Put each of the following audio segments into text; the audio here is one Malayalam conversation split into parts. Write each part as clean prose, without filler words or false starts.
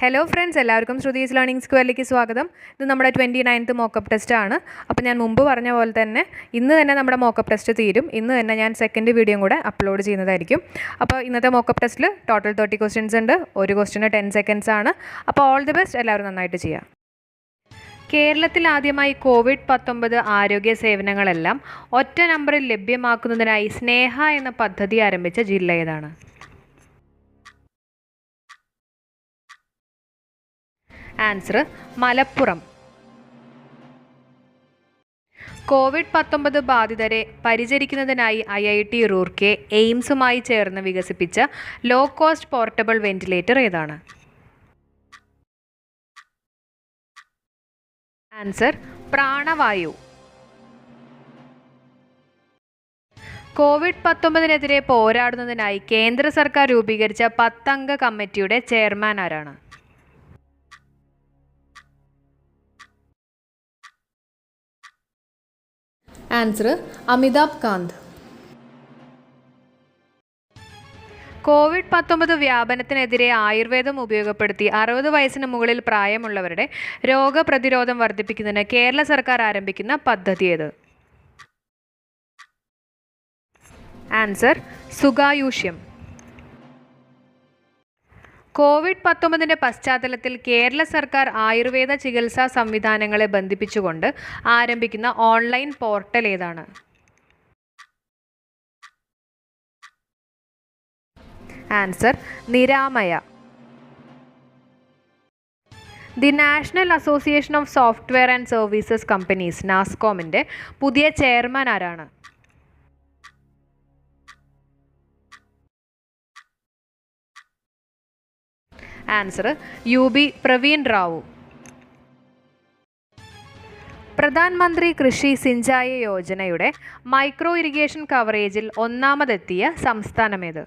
ഹലോ ഫ്രണ്ട്സ്, എല്ലാവർക്കും ശ്രുതീസ് ലേണിംഗ് സ്ക്വയറിലേക്ക് സ്വാഗതം. ഇത് നമ്മുടെ 29th മോക്കപ്പ് ടെസ്റ്റ് ആണ്. അപ്പോൾ ഞാൻ മുമ്പ് പറഞ്ഞ പോലെ തന്നെ ഇന്ന് തന്നെ നമ്മുടെ മോക്കപ്പ് ടെസ്റ്റ് തീരും. ഇന്ന് തന്നെ ഞാൻ സെക്കൻഡ് വീഡിയോയും കൂടെ അപ്ലോഡ് ചെയ്യുന്നതായിരിക്കും. അപ്പോൾ ഇന്നത്തെ മോക്കപ്പ് ടെസ്റ്റിൽ ടോട്ടൽ 30 ക്വസ്റ്റ്യൻസ് ഉണ്ട്. ഒരു ക്വസ്റ്റ്യന് 10 സെക്കൻഡ്സ് ആണ്. അപ്പോൾ ഓൾ ദി ബെസ്റ്റ്, എല്ലാവരും നന്നായിട്ട് ചെയ്യാം. കേരളത്തിൽ ആദ്യമായി COVID-19 ആരോഗ്യ സേവനങ്ങളെല്ലാം ഒറ്റ നമ്പറിൽ ലഭ്യമാക്കുന്നതിനായി സ്നേഹ എന്ന പദ്ധതി ആരംഭിച്ച ജില്ല ഏതാണ്? Answer Malappuram. COVID-19 ബാധിതരെ പരിചരിക്കുന്നതിനായി IIT Roorkee എയിംസുമായി ചേർന്ന് വികസിപ്പിച്ച ലോ കോസ്റ്റ് പോർട്ടബിൾ വെന്റിലേറ്റർ ഏതാണ്? ആൻസർ പ്രാണവായു. COVID-19 പോരാടുന്നതിനായി കേന്ദ്ര സർക്കാർ രൂപീകരിച്ച 10 അംഗ കമ്മിറ്റിയുടെ ചെയർമാൻ ആരാണ്? ആൻസർ അമിതാഭ് കാന്ത്. COVID-19 വ്യാപനത്തിനെതിരെ ആയുർവേദം ഉപയോഗപ്പെടുത്തി 60 വയസ്സിന് മുകളിൽ പ്രായമുള്ളവരുടെ രോഗപ്രതിരോധം വർദ്ധിപ്പിക്കുന്നതിന് കേരള സർക്കാർ ആരംഭിക്കുന്ന പദ്ധതി ഏത്? ആൻസർ സുഖായുഷ്യം. COVID-19 പശ്ചാത്തലത്തിൽ കേരള സർക്കാർ ആയുർവേദ ചികിത്സാ സംവിധാനങ്ങളെ ബന്ധിപ്പിച്ചുകൊണ്ട് ആരംഭിക്കുന്ന ഓൺലൈൻ പോർട്ടൽ ഏതാണ്? Answer Niramaya. The national association of software and services companies നാസ്കോമിൻ്റെ പുതിയ ചെയർമാൻ ആരാണ്? Answer UB Praveen Rao. പ്രധാനമന്ത്രി കൃഷി സിഞ്ചായി യോജനയുടെ മൈക്രോ ഇറിഗേഷൻ കവറേജിൽ ഒന്നാമതെത്തിയ സംസ്ഥാനമേത്?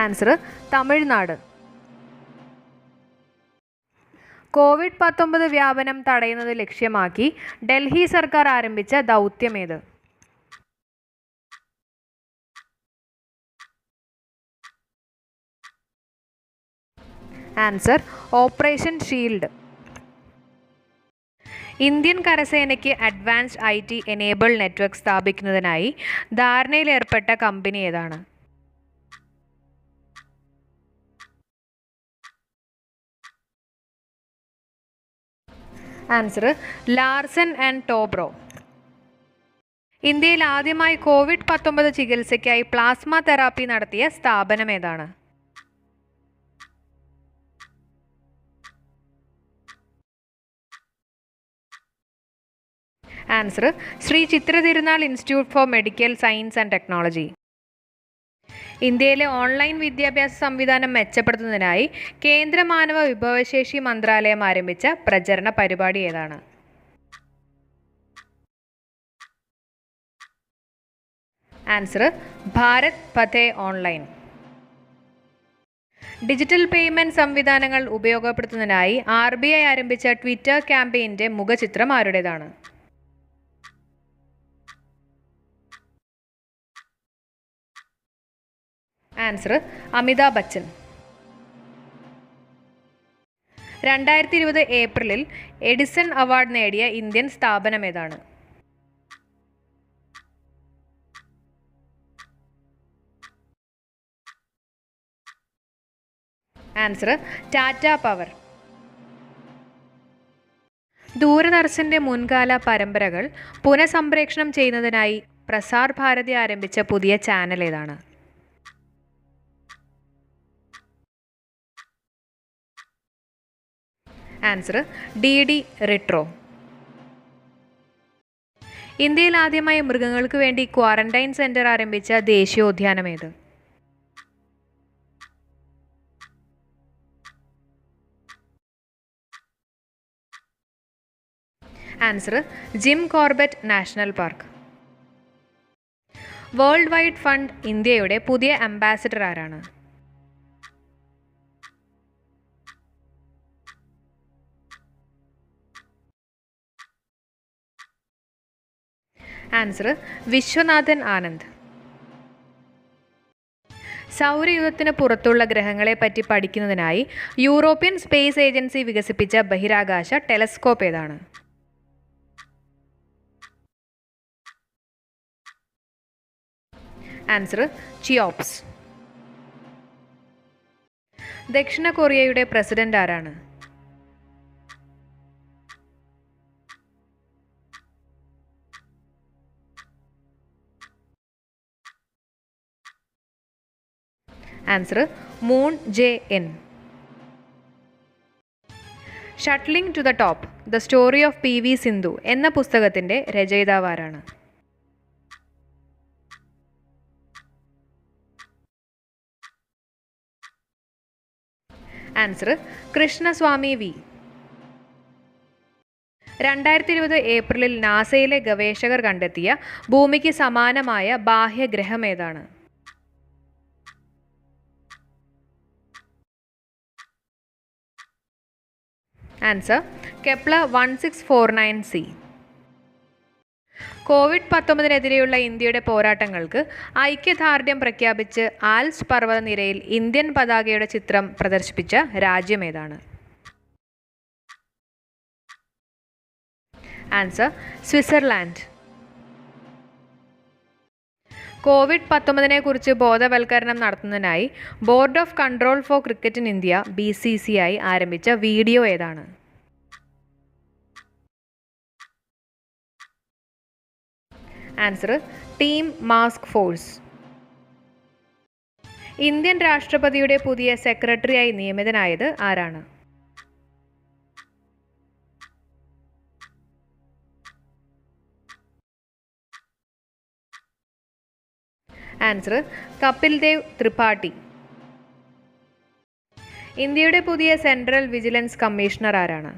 ആൻസർ തമിഴ്നാട്. COVID-19 വ്യാപനം തടയുന്നത് ലക്ഷ്യമാക്കി ഡൽഹി സർക്കാർ ആരംഭിച്ച ദൗത്യമേത്? Answer operation shield. ഇന്ത്യൻ കരസേനയ്ക്ക് അഡ്വാൻസ്ഡ് IT എനേബിൾ നെറ്റ്വർക്ക് സ്ഥാപിക്കുന്നതിനായി ധാരണയിലേർപ്പെട്ട കമ്പനി ഏതാണ്? Answer Larsen and Toubro. ഇന്ത്യയിൽ ആദ്യമായി COVID-19 ചികിത്സയ്ക്കായി പ്ലാസ്മ തെറാപ്പി നടത്തിയ സ്ഥാപനം ഏതാണ്? Answer Shri Chithra Thirunal institute four medical science and technology. ഇന്ത്യയിലെ ഓൺലൈൻ വിദ്യാഭ്യാസ സംവിധാനം മെച്ചപ്പെടുത്തുന്നതിനായി കേന്ദ്ര മാനവ വിഭവശേഷി മന്ത്രാലയം ആരംഭിച്ച പ്രചരണ പരിപാടി ഏതാണ്? Answer Bharat Pathe online. Digital payment സംവിധാനങ്ങൾ ഉപയോഗപ്പെടുത്തുന്നതിനായി RBI ആരംഭിച്ച ട്വിറ്റർ ക്യാമ്പയിൻ്റെ മുഖചിത്രം ആരുടേതാണ്? ആൻസർ അമിതാഭ് ബച്ചൻ. 2020 ഏപ്രിലിൽ എഡിസൺ അവാർഡ് നേടിയ ഇന്ത്യൻ സ്ഥാപനം ഏതാണ്? Answer Tata power. ദൂരദർശന്റെ മുൻകാല പരമ്പരകൾ പുനഃസംപ്രേഷണം ചെയ്യുന്നതിനായി പ്രസാർ ഭാരതി ആരംഭിച്ച പുതിയ ചാനൽ ഏതാണ്? Answer DD retro. ഇന്ത്യയിൽ ആദ്യമായി മൃഗങ്ങൾക്ക് വേണ്ടി ക്വാറന്റൈൻ സെന്റർ ആരംഭിച്ച ദേശീയോദ്യാനം ഏത്? Answer Jim Corbett national park. World wide fund ഇന്ത്യയുടെ പുതിയ അംബാസിഡർ ആരാണ്? ആൻസർ വിശ്വനാഥൻ ആനന്ദ്. സൗരയൂഥത്തിന് പുറത്തുള്ള ഗ്രഹങ്ങളെ പറ്റി പഠിക്കുന്നതിനായി യൂറോപ്യൻ സ്പേസ് ഏജൻസി വികസിപ്പിച്ച ബഹിരാകാശ ടെലസ്കോപ്പ് ഏതാണ്? Answer Cheops. ദക്ഷിണ കൊറിയയുടെ പ്രസിഡന്റ് ആരാണ്? Answer Moon Jae in. Shuttling to the top the story of PV Sindhu എന്ന പുസ്തകത്തിൻ്റെ രചയിതാവ് ആരാണ്? Answer Krishnaswamy V. 2020 ഏപ്രിലിൽ നാസയിലെ ഗവേഷകർ കണ്ടെത്തിയ ഭൂമിക്ക് സമാനമായ ബാഹ്യഗ്രഹം ഏതാണ്? Answer Kepler 1649c. COVID-19-നെതിരെയുള്ള ഇന്ത്യയുടെ പോരാട്ടങ്ങൾക്ക് ഐക്യദാർഢ്യം പ്രഖ്യാപിച്ച് ആൽപ്സ് പർവ്വതനിരയിൽ ഇന്ത്യൻ പതാകയുടെ ചിത്രം പ്രദർശിപ്പിച്ച രാജ്യം ഏതാണ്? Answer Switzerland. COVID-19-നെക്കുറിച്ച് ബോധവൽക്കരണം നടത്തുന്നതിനായി board of control for cricket in India BCCI ആരംഭിച്ച വീഡിയോ ഏതാണ്? Answer team mask force. Indian രാഷ്ട്രപതിയുടെ പുതിയ സെക്രട്ടറിയായി നിയമിതനായത് ആരാണ്? ആൻസർ കപിൽ ദേവ് ത്രിപാഠി. ഇന്ത്യയുടെ പുതിയ സെൻട്രൽ വിജിലൻസ് കമ്മീഷണർ ആരാണ്?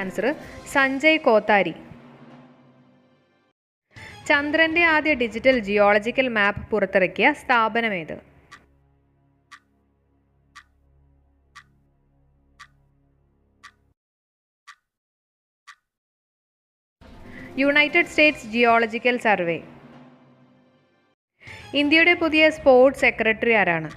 ആൻസർ സഞ്ജയ് കോത്താരി. ചന്ദ്രന്റെ ആദ്യ ഡിജിറ്റൽ ജിയോളജിക്കൽ മാപ്പ് പുറത്തിറക്കിയ സ്ഥാപനമേത്? United States geological survey. ഇന്ത്യയുടെ പുതിയ സ്പോർട്സ് സെക്രട്ടറി ആരാണ്?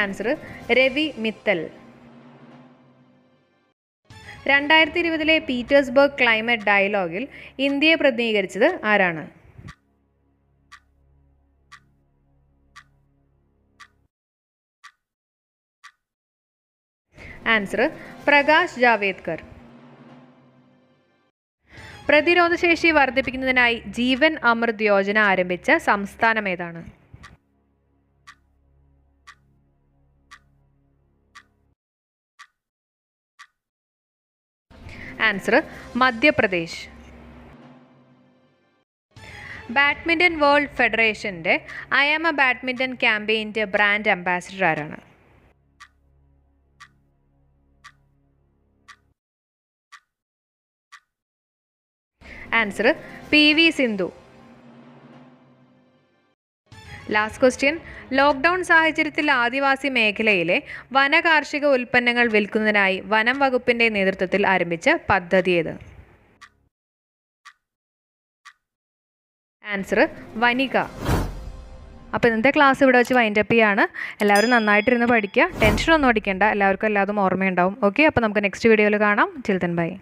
Answer Ravi Mittal. 2020 Petersberg climate ഡയലോഗിൽ ഇന്ത്യയെ പ്രതിനിധീകരിച്ചത് ആരാണ്? ആൻസർ പ്രകാശ് ജാവേദ്കർ. പ്രതിരോധശേഷി വർദ്ധിപ്പിക്കുന്നതിനായി ജീവൻ അമൃത് യോജന ആരംഭിച്ച സംസ്ഥാനം ഏതാണ്? ആൻസർ മധ്യപ്രദേശ്. ബാഡ്മിൻ്റൺ വേൾഡ് ഫെഡറേഷൻ്റെ ഐ ആം എ ബാഡ്മിൻ്റൺ ക്യാമ്പയിൻ്റെ ബ്രാൻഡ് അംബാസിഡർ ആരാണ്? Answer PV Sindhu. Last question. Lockdown സാഹചര്യത്തിൽ ആദിവാസി മേഖലയിലെ വനകാർഷിക ഉൽപ്പന്നങ്ങൾ വിൽക്കുന്നതിനായി വനം വകുപ്പിൻ്റെ നേതൃത്വത്തിൽ ആരംഭിച്ച പദ്ധതി ഏത്? ആൻസർ വനിക. അപ്പോൾ ഇന്നത്തെ ക്ലാസ് ഇവിടെ വെച്ച് വൈൻഡപ്പ് ചെയ്യാണ്. എല്ലാവരും നന്നായിട്ടിരുന്ന് പഠിക്കുക. ടെൻഷനൊന്നും അടിക്കേണ്ട. എല്ലാവർക്കും എല്ലാതും ഓർമ്മയുണ്ടാവും. ഓക്കെ, അപ്പോൾ നമുക്ക് നെക്സ്റ്റ് വീഡിയോയിൽ കാണാം. ചിൽ ദെൻ ബൈ.